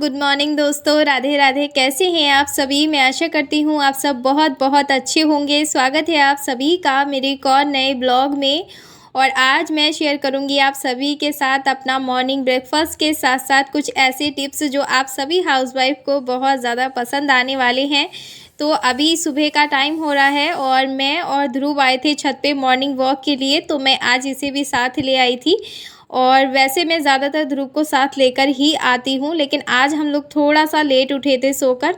Good morning दोस्तों, राधे राधे। कैसे हैं आप सभी? मैं आशा करती हूँ आप सब बहुत बहुत अच्छे होंगे। स्वागत है आप सभी का मेरे एक और नए ब्लॉग में। और आज मैं शेयर करूँगी आप सभी के साथ अपना मॉर्निंग ब्रेकफास्ट के साथ साथ कुछ ऐसे टिप्स जो आप सभी हाउसवाइफ को बहुत ज़्यादा पसंद आने वाले हैं। तो अभी सुबह का टाइम हो रहा है और मैं और ध्रुव आए थे छत पे मॉर्निंग वॉक के लिए, तो मैं आज इसे भी साथ ले आई थी। और वैसे मैं ज़्यादातर ध्रुव को साथ लेकर ही आती हूँ, लेकिन आज हम लोग थोड़ा-सा लेट उठे थे सोकर,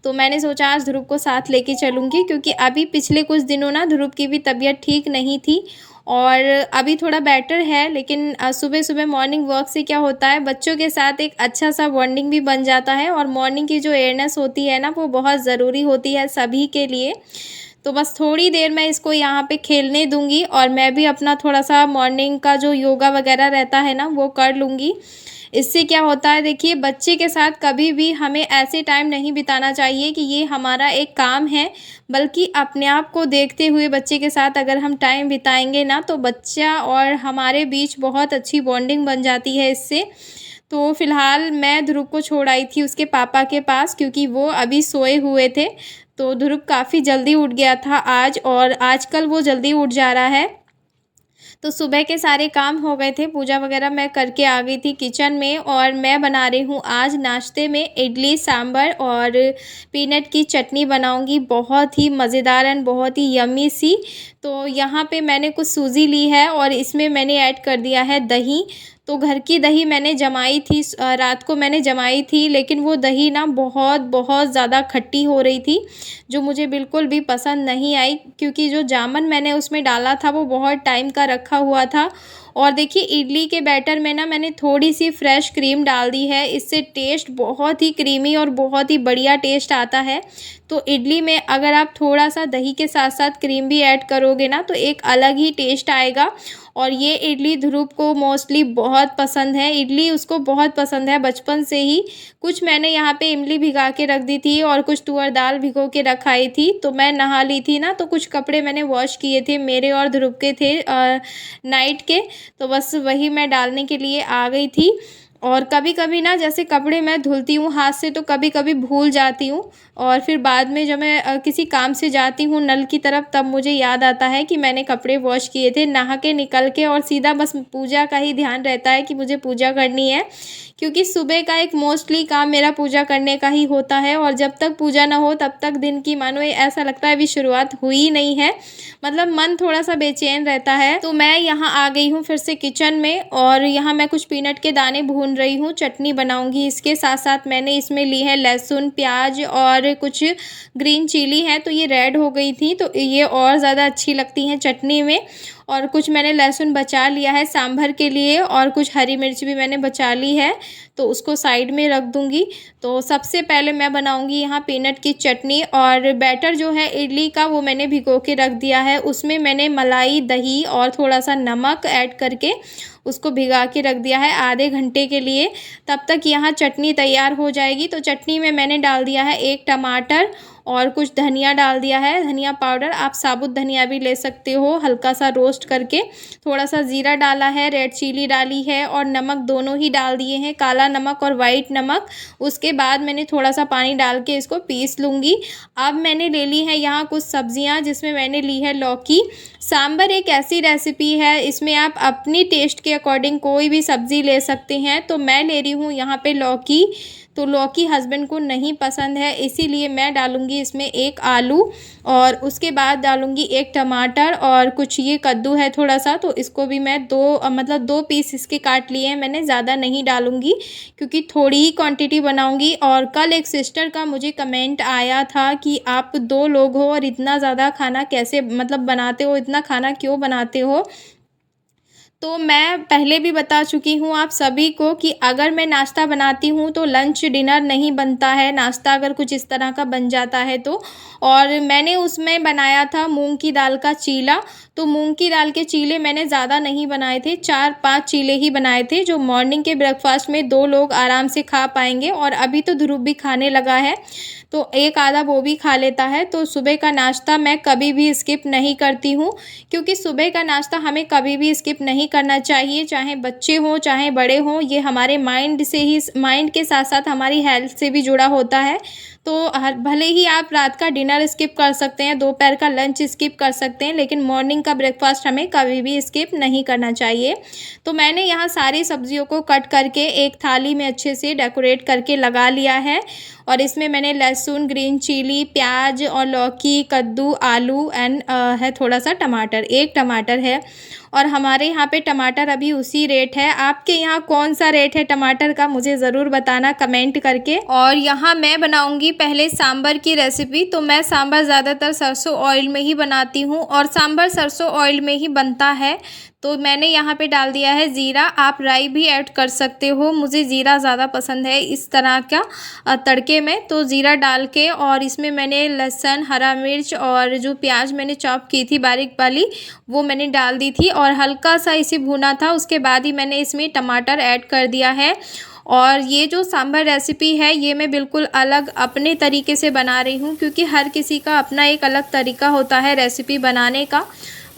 तो मैंने सोचा आज ध्रुव को साथ लेके चलूँगी, क्योंकि अभी पिछले कुछ दिनों ना ध्रुव की भी तबीयत ठीक नहीं थी और अभी थोड़ा बेटर है। लेकिन सुबह-सुबह मॉर्निंग वॉक से क्या होता है, बच्चों के साथ एक अच्छा-सा बॉन्डिंग भी बन जाता है और मॉर्निंग की जो एयरनेस होती है ना, वो बहुत ज़रूरी होती है सभी के लिए। तो बस थोड़ी देर मैं इसको यहाँ पे खेलने दूँगी और मैं भी अपना थोड़ा-सा मॉर्निंग का जो योगा वगैरह रहता है ना, वो कर लूँगी। इससे क्या होता है, देखिए बच्चे के साथ कभी भी हमें ऐसे टाइम नहीं बिताना चाहिए कि ये हमारा एक काम है, बल्कि अपने आप को देखते हुए बच्चे के साथ अगर हम टाइम बिताएँगे ना, तो बच्चा और हमारे बीच बहुत अच्छी बॉन्डिंग बन जाती है इससे। तो फ़िलहाल मैं ध्रुव को छोड़ आई थी उसके पापा के पास, क्योंकि वो अभी सोए हुए थे। तो ध्रुव काफ़ी जल्दी उठ गया था आज, और आजकल वो जल्दी उठ जा रहा है। तो सुबह के सारे काम हो गए थे, पूजा वगैरह मैं करके आ गई थी किचन में, और मैं बना रही हूँ आज नाश्ते में इडली सांभर और पीनट की चटनी बनाऊँगी, बहुत ही मज़ेदार एंड बहुत ही यम्मी सी। तो यहाँ पे मैंने कुछ सूजी ली है और इसमें मैंने ऐड कर दिया है दही। तो घर की दही मैंने जमाई थी, रात को मैंने जमाई थी, लेकिन वो दही ना बहुत बहुत ज़्यादा खट्टी हो रही थी, जो मुझे बिल्कुल भी पसंद नहीं आई, क्योंकि जो जामुन मैंने उसमें डाला था वो बहुत टाइम का रखा हुआ था। और देखिए इडली के बैटर में ना मैंने थोड़ी-सी फ्रेश क्रीम डाल दी है, इससे टेस्ट बहुत ही क्रीमी और बहुत ही बढ़िया टेस्ट आता है। तो इडली में अगर आप थोड़ा-सा दही के साथ-साथ क्रीम भी ऐड करोगे ना, तो एक अलग ही टेस्ट आएगा। और ये इडली ध्रुव को मोस्टली बहुत पसंद है, इडली उसको बहुत पसंद है बचपन से ही। कुछ मैंने यहाँ पे इमली भिगा के रख दी थी और कुछ तुअर दाल भिगो के रखाई थी। तो मैं नहा ली थी ना, तो कुछ कपड़े मैंने वॉश किए थे, मेरे और ध्रुव के थे नाइट के। तो बस वही मैं डालने के लिए आ गई थी। और कभी-कभी ना जैसे कपड़े मैं धुलती हूँ हाथ से, तो कभी-कभी भूल जाती हूँ, और फिर बाद में जब मैं किसी काम से जाती हूँ नल की तरफ, तब मुझे याद आता है कि मैंने कपड़े वॉश किए थे। नहा के निकल के और सीधा बस पूजा का ही ध्यान रहता है कि मुझे पूजा करनी है, क्योंकि सुबह का एक मोस्टली काम मेरा पूजा करने का ही होता है। और जब तक पूजा ना हो तब तक दिन की मानो ऐसा लगता है अभी शुरुआत हुई ही नहीं है, मतलब मन थोड़ा-सा बेचैन रहता है। तो मैं यहाँ आ गई हूँ फिर से किचन में, और यहाँ मैं कुछ पीनट के दाने भून रही हूँ, चटनी बनाऊँगी। इसके साथ-साथ मैंने इसमें ली है लहसुन, प्याज और कुछ ग्रीन चिली है, तो ये रेड हो गई थी, तो ये और ज़्यादा अच्छी लगती हैं चटनी में। और कुछ मैंने लहसुन बचा लिया है सांभर के लिए, और कुछ हरी मिर्च भी मैंने बचा ली है, तो उसको साइड में रख दूँगी। तो सबसे पहले मैं बनाऊँगी यहाँ पीनट की चटनी, और बैटर जो है इडली का वो मैंने भिगो के रख दिया है। उसमें मैंने मलाई, दही और थोड़ा-सा नमक ऐड करके उसको भिगा के रख दिया है आधे घंटे के लिए। तब तक यहाँ चटनी तैयार हो जाएगी। तो चटनी में मैंने डाल दिया है 1 टमाटर और कुछ धनिया डाल दिया है, धनिया पाउडर। आप साबुत धनिया भी ले सकते हो, हल्का-सा रोस्ट करके। थोड़ा-सा जीरा डाला है, रेड चिली डाली है और नमक दोनों ही डाल दिए हैं, काला नमक और व्हाइट नमक। उसके बाद मैंने थोड़ा-सा पानी डाल के इसको पीस लूँगी। अब मैंने ले ली है यहाँ कुछ सब्जियाँ, जिसमें मैंने ली है लौकी। सांभर एक ऐसी रेसिपी है, इसमें आप अपनी टेस्ट के अकॉर्डिंग कोई भी सब्ज़ी ले सकते हैं। तो मैं ले रही हूँ यहाँ पे लौकी। तो लौकी हस्बैंड को नहीं पसंद है, इसीलिए मैं डालूँगी इसमें 1 आलू, और उसके बाद डालूँगी 1 टमाटर, और कुछ ये कद्दू है थोड़ा-सा, तो इसको भी मैं 2 पीस इसके काट लिए हैं मैंने, ज़्यादा नहीं डालूँगी क्योंकि थोड़ी ही क्वांटिटी बनाऊँगी। और कल एक सिस्टर का मुझे कमेंट आया था कि आप 2 लोग हो और इतना ज़्यादा खाना कैसे मतलब बनाते हो, इतना खाना क्यों बनाते हो? तो मैं पहले भी बता चुकी हूँ आप सभी को कि अगर मैं नाश्ता बनाती हूँ तो लंच डिनर नहीं बनता है, नाश्ता अगर कुछ इस तरह का बन जाता है तो। और मैंने उसमें बनाया था मूंग की दाल का चीला। तो मूंग की दाल के चीले मैंने ज़्यादा नहीं बनाए थे, 4-5 चीले ही बनाए थे, जो मॉर्निंग के ब्रेकफास्ट में 2 लोग आराम से खा पाएंगे। और अभी तो ध्रुव भी खाने लगा है, तो एक आधा वो भी खा लेता है। तो सुबह का नाश्ता मैं कभी भी स्किप नहीं करती हूँ, क्योंकि सुबह का नाश्ता हमें कभी भी स्किप नहीं करना चाहिए, चाहे बच्चे हों चाहे बड़े हों। ये हमारे माइंड से ही, माइंड के साथ साथ हमारी हेल्थ से भी जुड़ा होता है। तो भले ही आप रात का डिनर स्किप कर सकते हैं, दोपहर का लंच स्किप कर सकते हैं, लेकिन मॉर्निंग का ब्रेकफास्ट हमें कभी भी स्किप नहीं करना चाहिए। तो मैंने यहाँ सारी सब्जियों को कट करके एक थाली में अच्छे से डेकोरेट करके लगा लिया है। और इसमें मैंने लहसुन, ग्रीन चिली, प्याज और लौकी, कद्दू, आलू एंड है थोड़ा सा टमाटर, एक टमाटर है। और हमारे यहाँ पे टमाटर अभी उसी रेट है। आपके यहाँ कौन सा रेट है टमाटर का, मुझे ज़रूर बताना कमेंट करके। और यहाँ मैं बनाऊँगी पहले सांभर की रेसिपी। तो मैं सांभर ज़्यादातर सरसों ऑयल में ही बनाती हूँ और सांभर सरसों ऑयल में ही बनता है। तो मैंने यहाँ पे डाल दिया है ज़ीरा, आप राई भी ऐड कर सकते हो, मुझे ज़ीरा ज़्यादा पसंद है इस तरह का तड़के में। तो ज़ीरा डाल के और इसमें मैंने लहसुन, हरा मिर्च और जो प्याज मैंने चॉप की थी बारीक वाली, वो मैंने डाल दी थी और हल्का सा इसे भुना था। उसके बाद ही मैंने इसमें टमाटर ऐड कर दिया है। और ये जो सांभर रेसिपी है ये मैं बिल्कुल अलग अपने तरीके से बना रही हूँ, क्योंकि हर किसी का अपना एक अलग तरीका होता है रेसिपी बनाने का।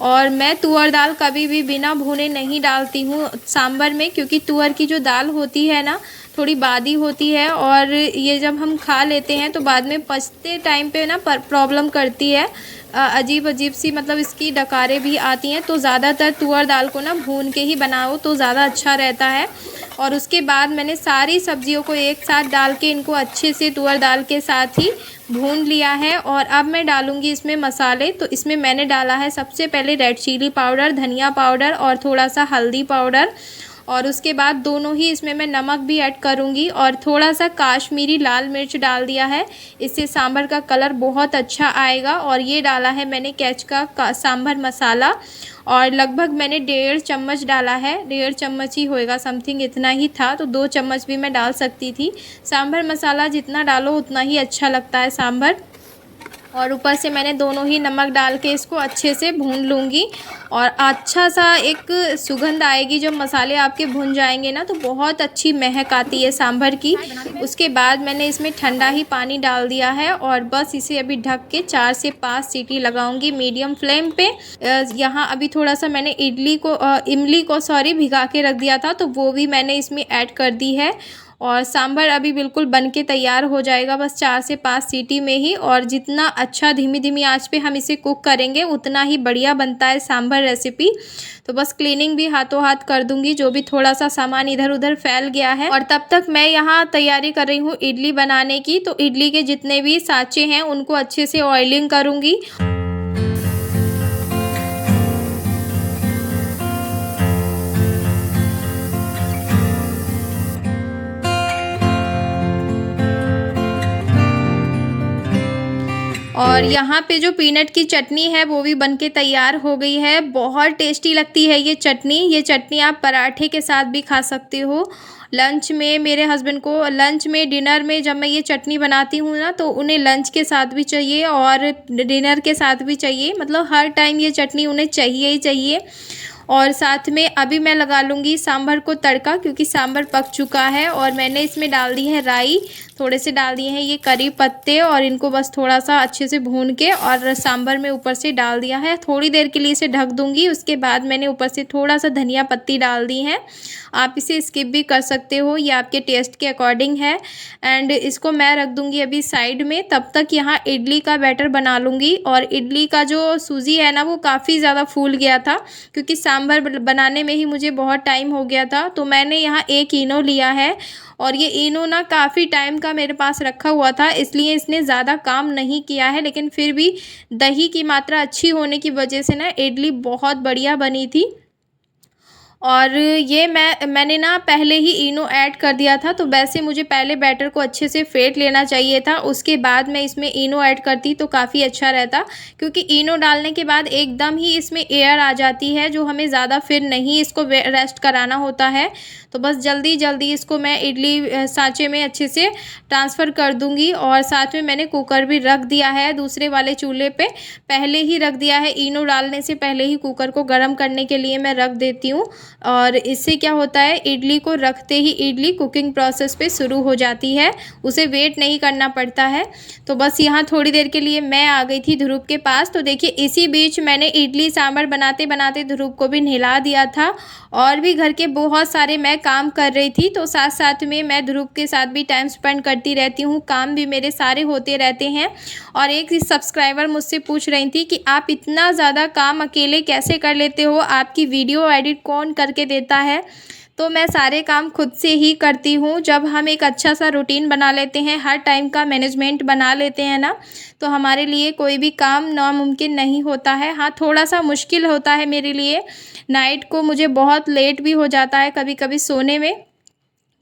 और मैं तुअर दाल कभी भी बिना भुने नहीं डालती हूँ सांभर में, क्योंकि तुअर की जो दाल होती है ना थोड़ी बादी होती है और ये जब हम खा लेते हैं तो बाद में पचते टाइम पे ना प्रॉब्लम करती है, अजीब अजीब सी मतलब इसकी डकारें भी आती हैं। तो ज़्यादातर तुअर दाल को ना भून के ही बनाओ तो ज़्यादा अच्छा रहता है। और उसके बाद मैंने सारी सब्जियों को एक साथ डाल के इनको अच्छे से तुअर दाल के साथ ही भून लिया है। और अब मैं डालूँगी इसमें मसाले। तो इसमें मैंने डाला है सबसे पहले रेड चिली पाउडर, धनिया पाउडर और थोड़ा सा हल्दी पाउडर। और उसके बाद दोनों ही इसमें मैं नमक भी ऐड करूँगी और थोड़ा सा काश्मीरी लाल मिर्च डाल दिया है, इससे सांभर का कलर बहुत अच्छा आएगा। और ये डाला है मैंने कैच का सांभर मसाला और लगभग मैंने 1.5 चम्मच डाला है, 1.5 चम्मच ही होएगा, समथिंग इतना ही था। तो 2 चम्मच भी मैं डाल सकती थी। सांभर मसाला जितना डालो उतना ही अच्छा लगता है सांभर। और ऊपर से मैंने दोनों ही नमक डाल के इसको अच्छे से भून लूँगी और अच्छा सा एक सुगंध आएगी। जब मसाले आपके भुन जाएंगे ना तो बहुत अच्छी महक आती है सांभर की। उसके बाद मैंने इसमें ठंडा ही पानी डाल दिया है और बस इसे अभी ढक के 4 से 5 सीटी लगाऊंगी मीडियम फ्लेम पे। यहाँ अभी थोड़ा सा मैंने इमली को भिगा के रख दिया था, तो वो भी मैंने इसमें ऐड कर दी है। और सांभर अभी बिल्कुल बन के तैयार हो जाएगा बस 4 से 5 सीटी में ही। और जितना अच्छा धीमी धीमी आंच पे हम इसे कुक करेंगे उतना ही बढ़िया बनता है सांभर रेसिपी। तो बस क्लीनिंग भी हाथों हाथ कर दूंगी, जो भी थोड़ा सा सामान इधर उधर फैल गया है। और तब तक मैं यहाँ तैयारी कर रही हूँ इडली बनाने की। तो इडली के जितने भी साँचे हैं उनको अच्छे से ऑयलिंग करूँगी। और यहाँ पे जो पीनट की चटनी है वो भी बनके तैयार हो गई है। बहुत टेस्टी लगती है ये चटनी। ये चटनी आप पराठे के साथ भी खा सकते हो। लंच में मेरे हस्बैंड को लंच में, डिनर में जब मैं ये चटनी बनाती हूँ ना तो उन्हें लंच के साथ भी चाहिए और डिनर के साथ भी चाहिए। मतलब हर टाइम ये चटनी उन्हें चाहिए ही चाहिए। और साथ में अभी मैं लगा लूँगी सांभर को तड़का, क्योंकि सांभर पक चुका है। और मैंने इसमें डाल दी है राई, थोड़े से डाल दिए हैं ये करी पत्ते और इनको बस थोड़ा सा अच्छे से भून के और सांभर में ऊपर से डाल दिया है। थोड़ी देर के लिए इसे ढक दूँगी। उसके बाद मैंने ऊपर से थोड़ा सा धनिया पत्ती डाल दी है। आप इसे स्किप भी कर सकते हो, ये आपके टेस्ट के अकॉर्डिंग है। एंड इसको मैं रख दूँगी अभी साइड में। तब तक यहाँ इडली का बैटर बना लूँगी। और इडली का जो सूजी है ना वो काफ़ी ज़्यादा फूल गया था, क्योंकि सांभर बनाने में ही मुझे बहुत टाइम हो गया था। तो मैंने यहाँ 1 इनो लिया है और ये इनो ना काफ़ी टाइम का मेरे पास रखा हुआ था, इसलिए इसने ज़्यादा काम नहीं किया है। लेकिन फिर भी दही की मात्रा अच्छी होने की वजह से ना इडली बहुत बढ़िया बनी थी। और ये मैंने ना पहले ही इनो ऐड कर दिया था। तो वैसे मुझे पहले बैटर को अच्छे से फेंट लेना चाहिए था, उसके बाद मैं इसमें इनो ऐड करती तो काफ़ी अच्छा रहता। क्योंकि इनो डालने के बाद एकदम ही इसमें एयर आ जाती है, जो हमें ज़्यादा फिर नहीं इसको रेस्ट कराना होता है। तो बस जल्दी जल्दी इसको मैं इडली सांचे में अच्छे से ट्रांसफ़र कर दूंगी। और साथ में मैंने कुकर भी रख दिया है दूसरे वाले चूल्हे पे, पहले ही रख दिया है। इनो डालने से पहले ही कुकर को गर्म करने के लिए मैं रख देती हूँ। और इससे क्या होता है, इडली को रखते ही इडली कुकिंग प्रोसेस पे शुरू हो जाती है, उसे वेट नहीं करना पड़ता है। तो बस यहाँ थोड़ी देर के लिए मैं आ गई थी ध्रुव के पास। तो देखिए इसी बीच मैंने इडली सांभर बनाते बनाते ध्रुव को भी नहला दिया था और भी घर के बहुत सारे मैं काम कर रही थी। तो साथ साथ में मैं ध्रुव के साथ भी टाइम स्पेंड करती रहती हूँ, काम भी मेरे सारे होते रहते हैं। और एक सब्सक्राइबर मुझसे पूछ रही थी कि आप इतना ज़्यादा काम अकेले कैसे कर लेते हो, आपकी वीडियो एडिट कौन करके देता है। तो मैं सारे काम खुद से ही करती हूँ। जब हम एक अच्छा सा रूटीन बना लेते हैं, हर टाइम का मैनेजमेंट बना लेते हैं ना, तो हमारे लिए कोई भी काम नामुमकिन नहीं होता है। हाँ, थोड़ा सा मुश्किल होता है मेरे लिए, नाइट को मुझे बहुत लेट भी हो जाता है कभी कभी सोने में,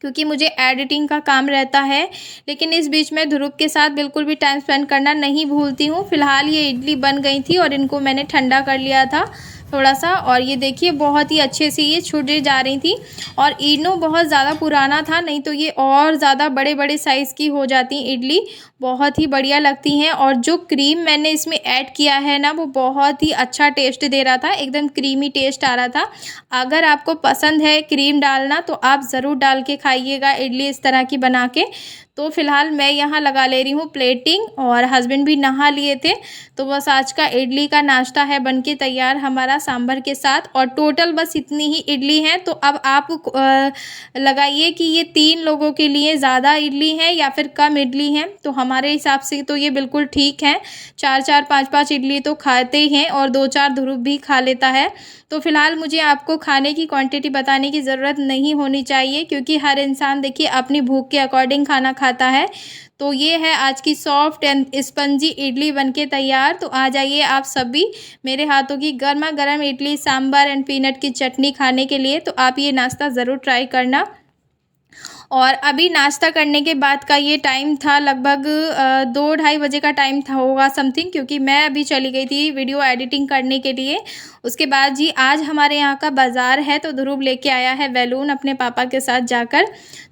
क्योंकि मुझे एडिटिंग का काम रहता है। लेकिन इस बीच में ध्रुव के साथ बिल्कुल भी टाइम स्पेंड करना नहीं भूलती हूँ। फ़िलहाल ये इडली बन गई थी और इनको मैंने ठंडा कर लिया था थोड़ा सा, और ये देखिए बहुत ही अच्छे से ये छूटे जा रही थी। और इनो बहुत ज़्यादा पुराना था, नहीं तो ये और ज़्यादा बड़े बड़े साइज़ की हो जाती इडली, बहुत ही बढ़िया लगती हैं। और जो क्रीम मैंने इसमें ऐड किया है ना, वो बहुत ही अच्छा टेस्ट दे रहा था, एकदम क्रीमी टेस्ट आ रहा था। अगर आपको पसंद है क्रीम डालना तो आप ज़रूर डाल के खाइएगा इडली इस तरह की बना के। तो फ़िलहाल मैं यहाँ लगा ले रही हूँ प्लेटिंग, और हस्बैंड भी नहा लिए थे। तो बस आज का इडली का नाश्ता है बनके तैयार हमारा सांभर के साथ। और टोटल बस इतनी ही इडली है। तो अब आप लगाइए कि ये 3 लोगों के लिए ज़्यादा इडली है या फिर कम इडली है। तो हमारे हिसाब से तो ये बिल्कुल ठीक है, 4-4 5-5 इडली तो खाते ही हैं और 2-4 ध्रुव भी खा लेता है। तो फ़िलहाल मुझे आपको खाने की क्वांटिटी बताने की ज़रूरत नहीं होनी चाहिए, क्योंकि हर इंसान देखिए अपनी भूख के अकॉर्डिंग खाना खाता है। तो ये है आज की सॉफ्ट एंड स्पंजी इडली बनके तैयार। तो आ जाइए आप सभी मेरे हाथों की गर्मा गर्म इडली सांभर एंड पीनट की चटनी खाने के लिए। तो आप ये नाश्ता ज़रूर ट्राई करना। और अभी नाश्ता करने के बाद का ये टाइम था लगभग 2-2:30 बजे का टाइम था होगा समथिंग, क्योंकि मैं अभी चली गई थी वीडियो एडिटिंग करने के लिए। उसके बाद जी आज हमारे यहाँ का बाज़ार है, तो ध्रुव लेके आया है बैलून अपने पापा के साथ जाकर।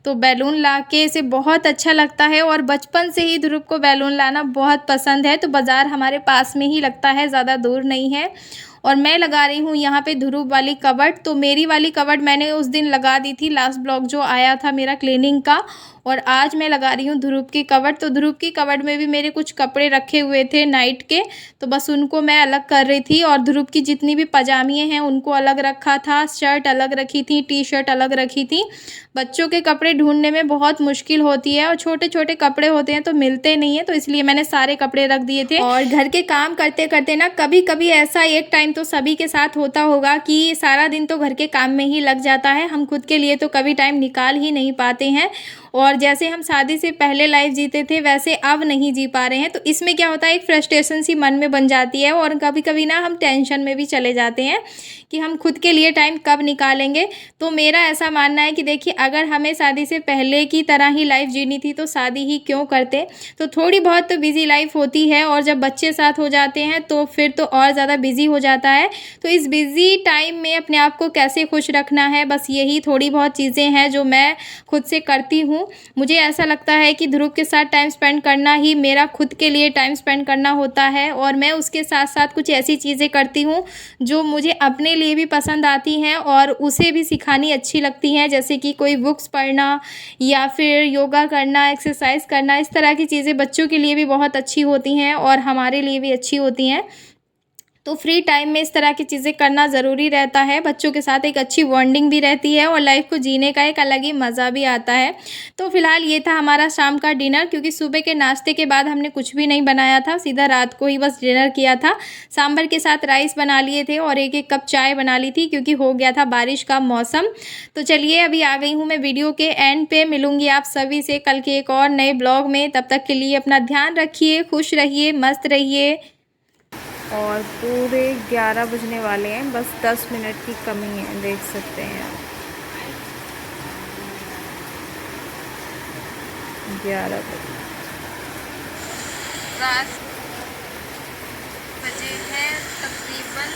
तो बैलून ला के इसे बहुत अच्छा लगता है, और बचपन से ही ध्रुव को बैलून लाना बहुत पसंद है। तो बाज़ार हमारे पास में ही लगता है, ज़्यादा दूर नहीं है। और मैं लगा रही हूँ यहाँ पे ध्रुव वाली कबर्ड। तो मेरी वाली कबर्ड मैंने उस दिन लगा दी थी, लास्ट ब्लॉग जो आया था मेरा क्लीनिंग का, और आज मैं लगा रही हूँ ध्रुव की कबर्ड। तो ध्रुव की कबर्ड में भी मेरे कुछ कपड़े रखे हुए थे नाइट के, तो बस उनको मैं अलग कर रही थी। और ध्रुव की जितनी भी पजामियाँ हैं उनको अलग रखा था, शर्ट अलग रखी थी, टी शर्ट अलग रखी थी। बच्चों के कपड़े ढूंढने में बहुत मुश्किल होती है, और छोटे छोटे कपड़े होते हैं तो मिलते नहीं है, तो इसलिए मैंने सारे कपड़े रख दिए थे। और घर के काम करते करते ना कभी कभी ऐसा एक टाइम तो सभी के साथ होता होगा कि सारा दिन तो घर के काम में ही लग जाता है, हम खुद के लिए तो कभी टाइम निकाल ही नहीं पाते हैं। और जैसे हम शादी से पहले लाइफ जीते थे वैसे अब नहीं जी पा रहे हैं। तो इसमें क्या होता है, एक फ्रस्ट्रेशन सी मन में बन जाती है, और कभी कभी ना हम टेंशन में भी चले जाते हैं कि हम खुद के लिए टाइम कब निकालेंगे। तो मेरा ऐसा मानना है कि देखिए अगर हमें शादी से पहले की तरह ही लाइफ जीनी थी तो शादी ही क्यों करते। तो थोड़ी बहुत तो बिजी लाइफ होती है, और जब बच्चे साथ हो जाते हैं तो फिर तो और ज़्यादा बिजी हो जाता है। तो इस बिजी टाइम में अपने आप को कैसे खुश रखना है, बस यही थोड़ी बहुत चीज़ें हैं जो मैं खुद से करती हूँ। मुझे ऐसा लगता है कि ध्रुव के साथ टाइम स्पेंड करना ही मेरा खुद के लिए टाइम स्पेंड करना होता है, और मैं उसके साथ साथ कुछ ऐसी चीज़ें करती हूँ जो मुझे अपने लिए भी पसंद आती हैं और उसे भी सिखानी अच्छी लगती हैं, जैसे कि कोई बुक्स पढ़ना या फिर योगा करना, एक्सरसाइज करना। इस तरह की चीज़ें बच्चों के लिए भी बहुत अच्छी होती हैं और हमारे लिए भी अच्छी होती हैं। तो फ्री टाइम में इस तरह की चीज़ें करना ज़रूरी रहता है, बच्चों के साथ एक अच्छी बॉन्डिंग भी रहती है और लाइफ को जीने का एक अलग ही मज़ा भी आता है। तो फिलहाल ये था हमारा शाम का डिनर, क्योंकि सुबह के नाश्ते के बाद हमने कुछ भी नहीं बनाया था, सीधा रात को ही बस डिनर किया था। सांभर के साथ राइस बना लिए थे और 1-1 कप चाय बना ली थी, क्योंकि हो गया था बारिश का मौसम। तो चलिए अभी आ गई हूँ मैं वीडियो के एंड पे, मिलूँगी आप सभी से कल के एक और नए ब्लॉग में। तब तक के लिए अपना ध्यान रखिए, खुश रहिए, मस्त रहिए। और पूरे 11 बजने वाले हैं, बस 10 मिनट की कमी है, देख सकते हैं आप। 11 बजे रात बजे हैं तकरीबन